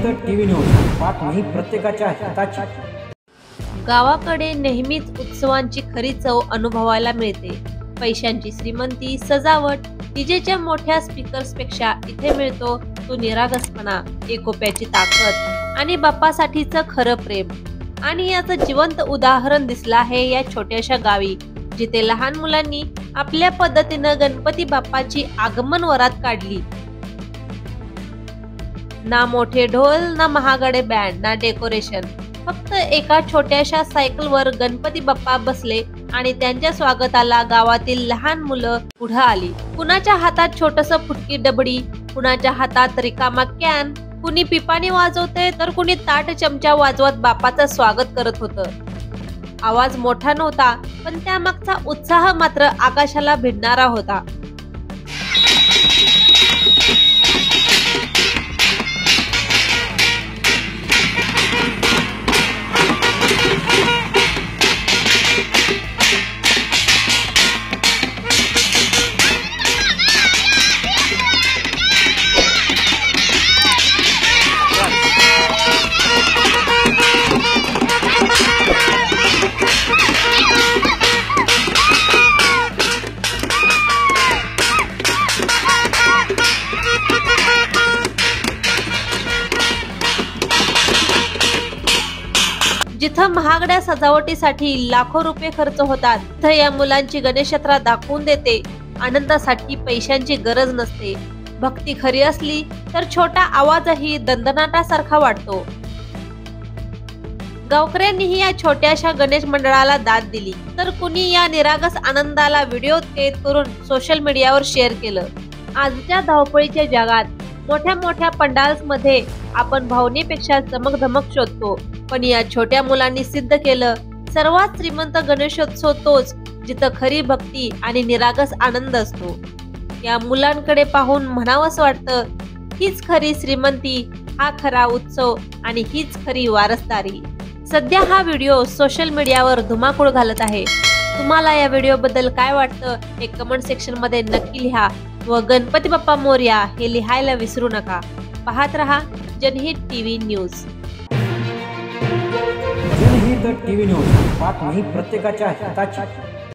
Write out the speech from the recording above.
जनहित TV news, बातमी प्रत्येकाच्या हिताची। गावाकडे नेहमीच उत्सवांची खरी चव अनुभवायला मिळते। पैशांची श्रीमंती, सजावट, डीजेच्या मोठ्या स्पीकर्सपेक्षा इथे मिळतो तो निरागसपणा, एकोप्याची ताकद आणि बाप्पासाठीचं खरं प्रेम। आणि याचं जिवंत उदाहरण दिसलं आहे या छोट्याशा गावी, जिथे लहान मुलांनी आपल्या पद्धतीनं गणपती बाप्पाची आगमन वरात काढली। ना मोठे ढोल, ना महागडे बँड, ना डेकोरेशन, फक्त एका छोट्याशा सायकलवर गणपती बाप्पा बसले आणि त्यांच्या स्वागताला गावातील लहान मुलं पुढे आली। कुणाच्या हातात छोटस फुटकी डबडी, कुणाच्या हातात रिकामा कॅन, कुणी पिपाणी वाजवते तर कुणी ताट चमचा वाजवत बाप्पाचं स्वागत करत होतं। आवाज मोठा नव्हता, पण त्यामागचा उत्साह मात्र आकाशाला भिडणारा होता। जिथं महागड्या सजावटीसाठी लाखो रुपये खर्च होतात, तिथं या मुलांची गणेश यात्रा दाखवून देते आनंदासाठी पैशांची गरज नसते। भक्ती खरी असली तर छोटा आवाजही दणदणाटासारखा वाटतो। गावकऱ्यांनीही या छोट्याशा गणेश मंडळाला दाद दिली, तर कुणी या निरागस आनंदाला व्हिडिओ कैद करून सोशल मीडियावर शेअर केलं। आजच्या धावपळीच्या जगात मोठ्या मोठ्या पंडाल्स मध्ये आपण भावनेपेक्षा चमकधमक शोधतो, पण या छोट्या मुलांनी सिद्ध केलं सर्वात श्रीमंत गणेशोत्सव तोच जिथं खरी भक्ती आणि निरागस आनंद असतो। या मुलांकडे पाहून म्हणावंसं वाटतं, हीच खरी श्रीमंती, हा खरा उत्सव आणि हीच खरी वारसदारी। सध्या हा व्हिडिओ सोशल मीडियावर धुमाकूळ घालत आहे। तुम्हाला या व्हिडिओ बद्दल काय वाटतं हे कमेंट सेक्शन मध्ये नक्की लिहा व गणपती बाप्पा मोरया हे लिहायला विसरू नका। पाहत रहा जनहित टीव्ही न्यूज। जनहित टीव्ही न्यूज, बातमी प्रत्येकाच्या हिताची।